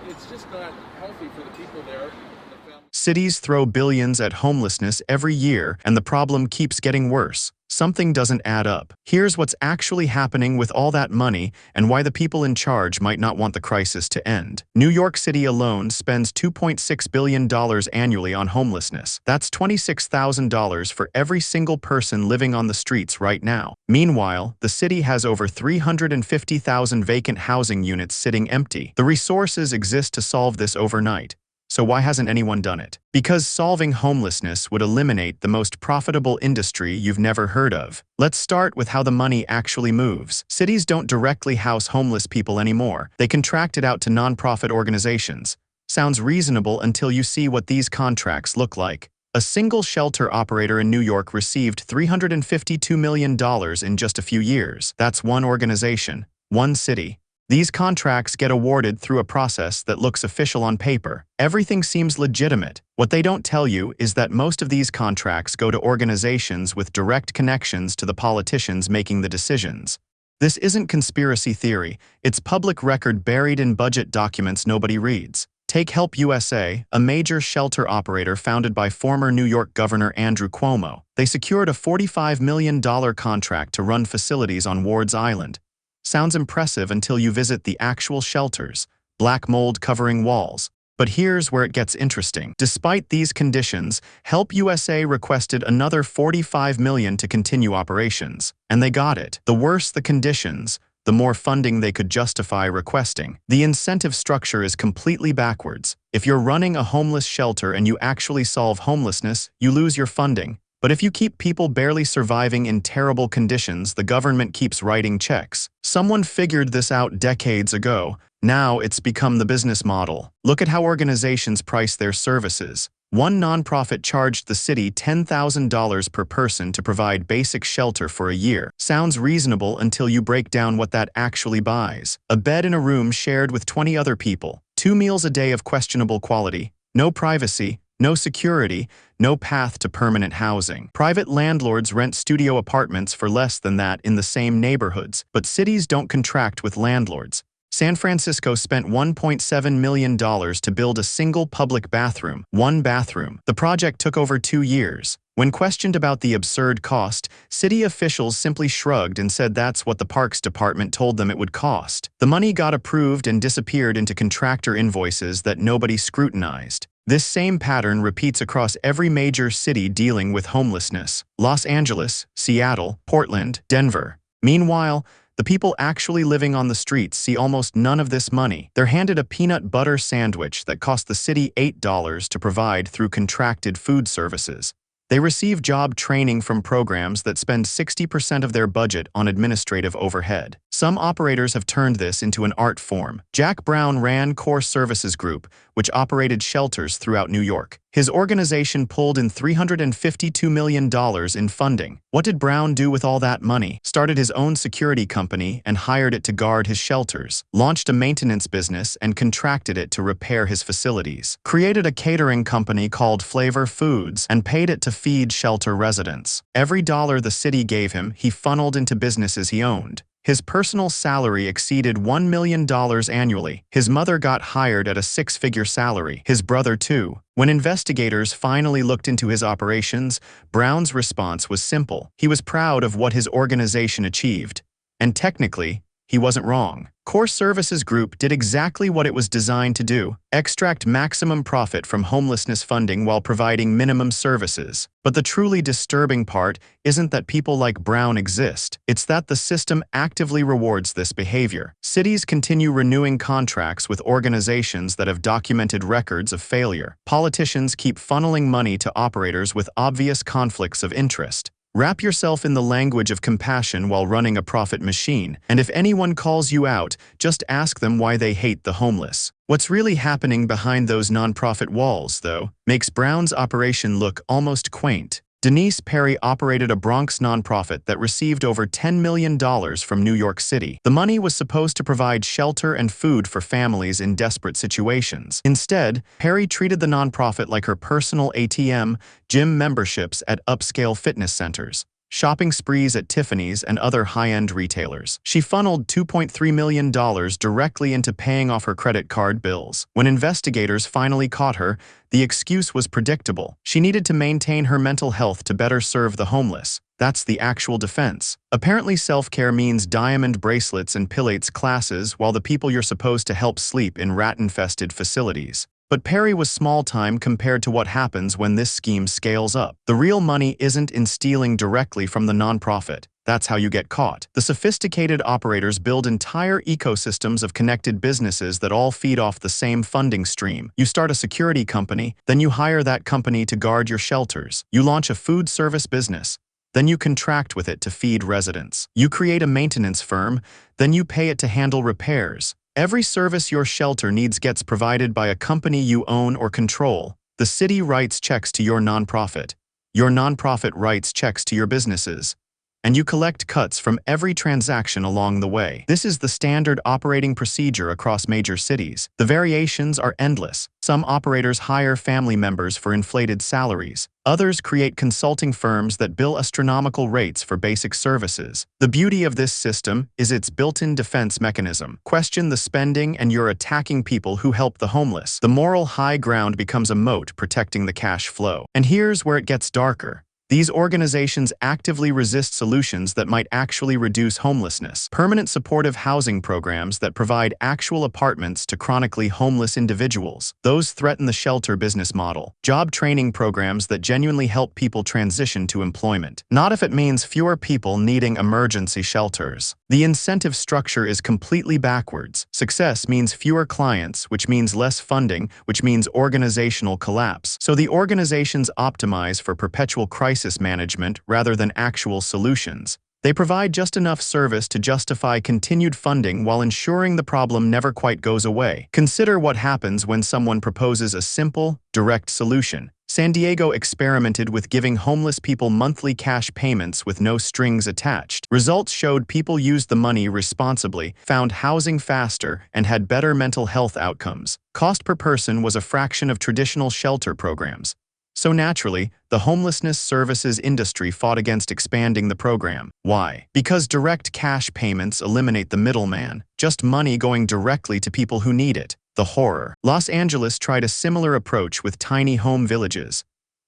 it's just not healthy for the people there. Cities throw billions at homelessness every year, and the problem keeps getting worse. Something doesn't add up. Here's what's actually happening with all that money and why the people in charge might not want the crisis to end. New York City alone spends $2.6 billion annually on homelessness. That's $26,000 for every single person living on the streets right now. Meanwhile, the city has over 350,000 vacant housing units sitting empty. The resources exist to solve this overnight. So why hasn't anyone done it? Because solving homelessness would eliminate the most profitable industry you've never heard of. Let's start with how the money actually moves. Cities don't directly house homeless people anymore. They contract it out to nonprofit organizations. Sounds reasonable until you see what these contracts look like. A single shelter operator in New York received $352 million in just a few years. That's one organization, one city. These contracts get awarded through a process that looks official on paper. Everything seems legitimate. What they don't tell you is that most of these contracts go to organizations with direct connections to the politicians making the decisions. This isn't conspiracy theory. It's public record buried in budget documents nobody reads. Take Help USA, a major shelter operator founded by former New York Governor Andrew Cuomo. They secured a $45 million contract to run facilities on Ward's Island. Sounds impressive until you visit the actual shelters, black mold covering walls. But here's where it gets interesting. Despite these conditions, Help USA requested another $45 million to continue operations. And they got it. The worse the conditions, the more funding they could justify requesting. The incentive structure is completely backwards. If you're running a homeless shelter and you actually solve homelessness, you lose your funding. But if you keep people barely surviving in terrible conditions, the government keeps writing checks. Someone figured this out decades ago. Now it's become the business model. Look at how organizations price their services. One nonprofit charged the city $10,000 per person to provide basic shelter for a year. Sounds reasonable until you break down what that actually buys. A bed in a room shared with 20 other people. 2 meals a day of questionable quality. No privacy. No security, no path to permanent housing. Private landlords rent studio apartments for less than that in the same neighborhoods, but cities don't contract with landlords. San Francisco spent $1.7 million to build a single public bathroom, one bathroom. The project took over 2 years. When questioned about the absurd cost, city officials simply shrugged and said that's what the Parks Department told them it would cost. The money got approved and disappeared into contractor invoices that nobody scrutinized. This same pattern repeats across every major city dealing with homelessness: Los Angeles, Seattle, Portland, Denver. Meanwhile, the people actually living on the streets see almost none of this money. They're handed a peanut butter sandwich that cost the city $8 to provide through contracted food services. They receive job training from programs that spend 60% of their budget on administrative overhead. Some operators have turned this into an art form. Jack Brown ran Core Services Group, which operated shelters throughout New York. His organization pulled in $352 million in funding. What did Brown do with all that money? Started his own security company and hired it to guard his shelters. Launched a maintenance business and contracted it to repair his facilities. Created a catering company called Flavor Foods and paid it to feed shelter residents. Every dollar the city gave him, he funneled into businesses he owned. His personal salary exceeded $1 million annually. His mother got hired at a 6-figure salary. His brother, too. When investigators finally looked into his operations, Brown's response was simple. He was proud of what his organization achieved. And technically, he wasn't wrong. Core Services Group did exactly what it was designed to do: extract maximum profit from homelessness funding while providing minimum services. But the truly disturbing part isn't that people like Brown exist. It's that the system actively rewards this behavior. Cities continue renewing contracts with organizations that have documented records of failure. Politicians keep funneling money to operators with obvious conflicts of interest. Wrap yourself in the language of compassion while running a profit machine, and if anyone calls you out, just ask them why they hate the homeless. What's really happening behind those nonprofit walls, though, makes Brown's operation look almost quaint. Denise Perry operated a Bronx nonprofit that received over $10 million from New York City. The money was supposed to provide shelter and food for families in desperate situations. Instead, Perry treated the nonprofit like her personal ATM, gym memberships at upscale fitness centers. shopping sprees at Tiffany's and other high-end retailers. She funneled $2.3 million directly into paying off her credit card bills. When investigators finally caught her, the excuse was predictable. She needed to maintain her mental health to better serve the homeless. That's the actual defense. Apparently, self-care means diamond bracelets and Pilates classes while the people you're supposed to help sleep in rat-infested facilities. But Perry was small-time compared to what happens when this scheme scales up. The real money isn't in stealing directly from the nonprofit. That's how you get caught. The sophisticated operators build entire ecosystems of connected businesses that all feed off the same funding stream. You start a security company, then you hire that company to guard your shelters. You launch a food service business, then you contract with it to feed residents. You create a maintenance firm, then you pay it to handle repairs. Every service your shelter needs gets provided by a company you own or control. The city writes checks to your nonprofit. Your nonprofit writes checks to your businesses. And you collect cuts from every transaction along the way. This is the standard operating procedure across major cities. The variations are endless. Some operators hire family members for inflated salaries. Others create consulting firms that bill astronomical rates for basic services. The beauty of this system is its built-in defense mechanism. Question the spending and you're attacking people who help the homeless. The moral high ground becomes a moat protecting the cash flow. And here's where it gets darker. These organizations actively resist solutions that might actually reduce homelessness. Permanent supportive housing programs that provide actual apartments to chronically homeless individuals. Those threaten the shelter business model. Job training programs that genuinely help people transition to employment. Not if it means fewer people needing emergency shelters. The incentive structure is completely backwards. Success means fewer clients, which means less funding, which means organizational collapse. So the organizations optimize for perpetual crisis management rather than actual solutions. They provide just enough service to justify continued funding while ensuring the problem never quite goes away. Consider what happens when someone proposes a simple, direct solution. San Diego experimented with giving homeless people monthly cash payments with no strings attached. Results showed people used the money responsibly, found housing faster, and had better mental health outcomes. Cost per person was a fraction of traditional shelter programs. So naturally, the homelessness services industry fought against expanding the program. Why? Because direct cash payments eliminate the middleman, just money going directly to people who need it. The horror. Los Angeles tried a similar approach with tiny home villages.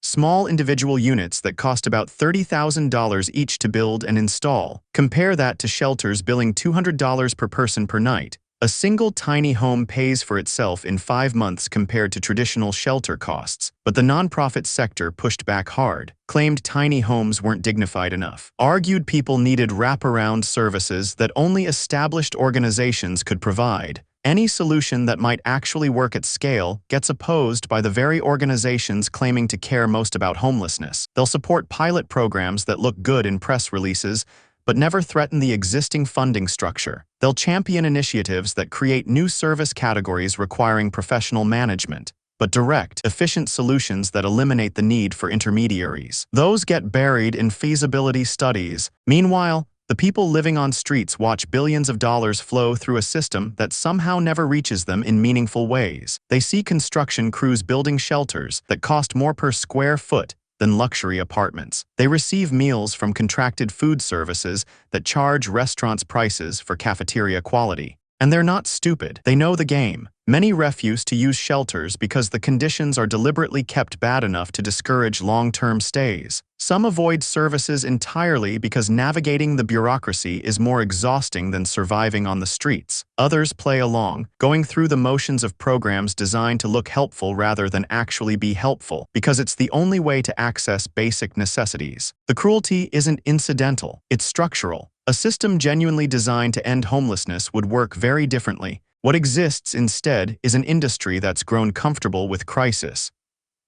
Small individual units that cost about $30,000 each to build and install. Compare that to shelters billing $200 per person per night. A single tiny home pays for itself in 5 months compared to traditional shelter costs. But the nonprofit sector pushed back hard, claimed tiny homes weren't dignified enough, argued people needed wraparound services that only established organizations could provide. Any solution that might actually work at scale gets opposed by the very organizations claiming to care most about homelessness. They'll support pilot programs that look good in press releases, but never threaten the existing funding structure. They'll champion initiatives that create new service categories requiring professional management, but direct, efficient solutions that eliminate the need for intermediaries. Those get buried in feasibility studies. Meanwhile, the people living on streets watch billions of dollars flow through a system that somehow never reaches them in meaningful ways. They see construction crews building shelters that cost more per square foot than luxury apartments. They receive meals from contracted food services that charge restaurants prices for cafeteria quality. And they're not stupid. They know the game. Many refuse to use shelters because the conditions are deliberately kept bad enough to discourage long-term stays. Some avoid services entirely because navigating the bureaucracy is more exhausting than surviving on the streets. Others play along, going through the motions of programs designed to look helpful rather than actually be helpful, because it's the only way to access basic necessities. The cruelty isn't incidental, it's structural. A system genuinely designed to end homelessness would work very differently. What exists instead is an industry that's grown comfortable with crisis.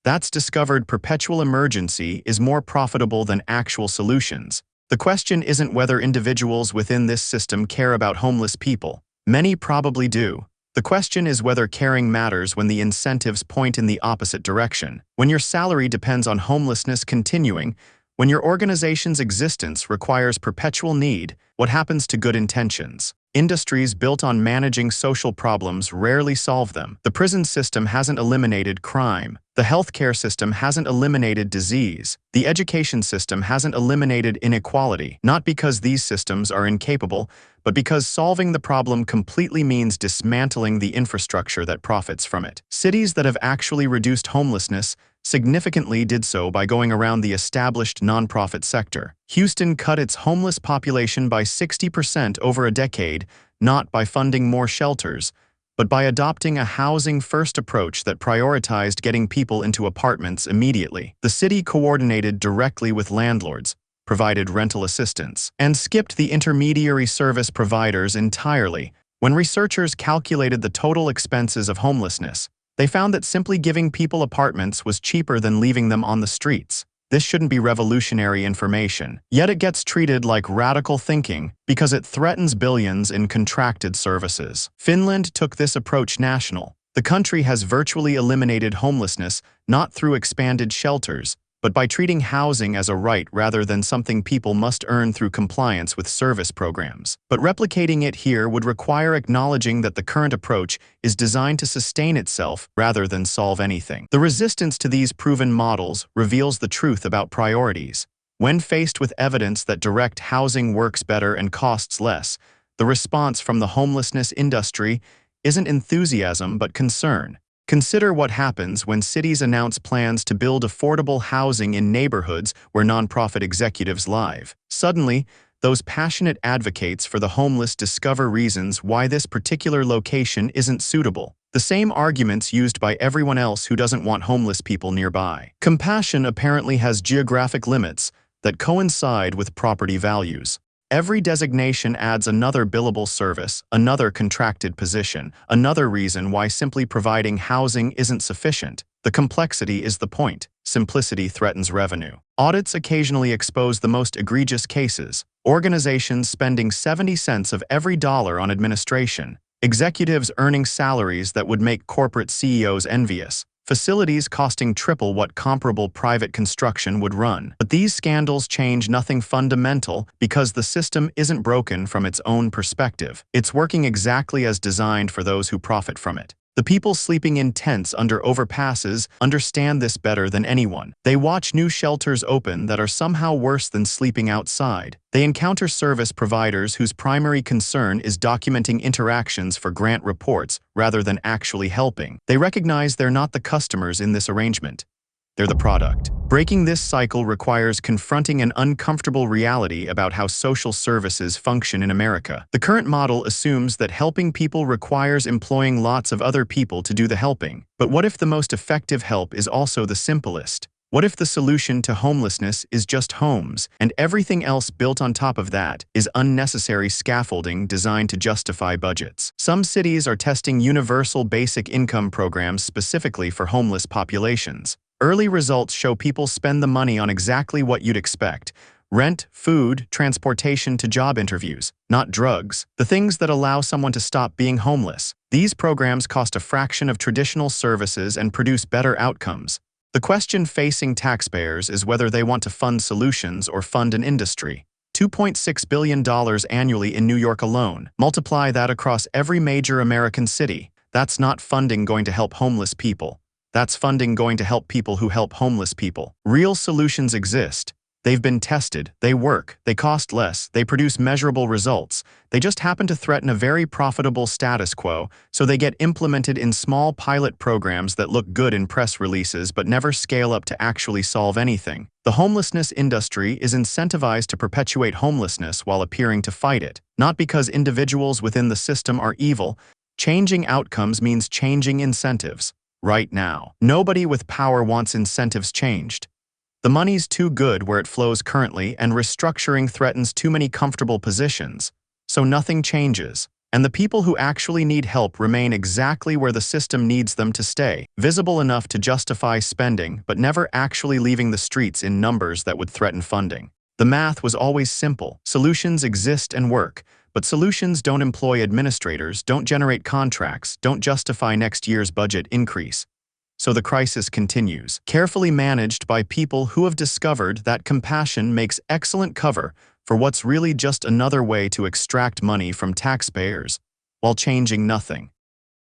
That's discovered perpetual emergency is more profitable than actual solutions. The question isn't whether individuals within this system care about homeless people. Many probably do. The question is whether caring matters when the incentives point in the opposite direction. When your salary depends on homelessness continuing, when your organization's existence requires perpetual need, what happens to good intentions? Industries built on managing social problems rarely solve them. The prison system hasn't eliminated crime. The healthcare system hasn't eliminated disease. The education system hasn't eliminated inequality, not because these systems are incapable, but because solving the problem completely means dismantling the infrastructure that profits from it. Cities that have actually reduced homelessness significantly did so by going around the established nonprofit sector. Houston cut its homeless population by 60% over a decade, not by funding more shelters, but by adopting a housing-first approach that prioritized getting people into apartments immediately. The city coordinated directly with landlords, provided rental assistance, and skipped the intermediary service providers entirely. When researchers calculated the total expenses of homelessness, they found that simply giving people apartments was cheaper than leaving them on the streets. This shouldn't be revolutionary information, yet it gets treated like radical thinking because it threatens billions in contracted services. Finland took this approach national. The country has virtually eliminated homelessness not through expanded shelters, but by treating housing as a right rather than something people must earn through compliance with service programs. But replicating it here would require acknowledging that the current approach is designed to sustain itself rather than solve anything. The resistance to these proven models reveals the truth about priorities. When faced with evidence that direct housing works better and costs less, the response from the homelessness industry isn't enthusiasm but concern. Consider what happens when cities announce plans to build affordable housing in neighborhoods where nonprofit executives live. Suddenly, those passionate advocates for the homeless discover reasons why this particular location isn't suitable. The same arguments used by everyone else who doesn't want homeless people nearby. Compassion apparently has geographic limits that coincide with property values. Every designation adds another billable service, another contracted position, another reason why simply providing housing isn't sufficient. The complexity is the point. Simplicity threatens revenue. Audits occasionally expose the most egregious cases. Organizations spending 70 cents of every dollar on administration. Executives earning salaries that would make corporate CEOs envious. Facilities costing triple what comparable private construction would run. But these scandals change nothing fundamental because the system isn't broken from its own perspective. It's working exactly as designed for those who profit from it. The people sleeping in tents under overpasses understand this better than anyone. They watch new shelters open that are somehow worse than sleeping outside. They encounter service providers whose primary concern is documenting interactions for grant reports rather than actually helping. They recognize they're not the customers in this arrangement. They're the product. Breaking this cycle requires confronting an uncomfortable reality about how social services function in America. The current model assumes that helping people requires employing lots of other people to do the helping. But what if the most effective help is also the simplest? What if the solution to homelessness is just homes, and everything else built on top of that is unnecessary scaffolding designed to justify budgets? Some cities are testing universal basic income programs specifically for homeless populations. Early results show people spend the money on exactly what you'd expect: rent, food, transportation to job interviews, not drugs, the things that allow someone to stop being homeless. These programs cost a fraction of traditional services and produce better outcomes. The question facing taxpayers is whether they want to fund solutions or fund an industry. $2.6 billion annually in New York alone. Multiply that across every major American city. That's not funding going to help homeless people. That's funding going to help people who help homeless people. Real solutions exist. They've been tested, they work, they cost less, they produce measurable results. They just happen to threaten a very profitable status quo, so they get implemented in small pilot programs that look good in press releases but never scale up to actually solve anything. The homelessness industry is incentivized to perpetuate homelessness while appearing to fight it. Not because individuals within the system are evil. Changing outcomes means changing incentives. Right now, nobody with power wants incentives changed. The money's too good where it flows currently, and restructuring threatens too many comfortable positions. So nothing changes, and the people who actually need help remain exactly where the system needs them to stay, visible enough to justify spending, but never actually leaving the streets in numbers that would threaten funding. The math was always simple. Solutions exist and work. But solutions don't employ administrators, don't generate contracts, don't justify next year's budget increase. So the crisis continues, carefully managed by people who have discovered that compassion makes excellent cover for what's really just another way to extract money from taxpayers, while changing nothing.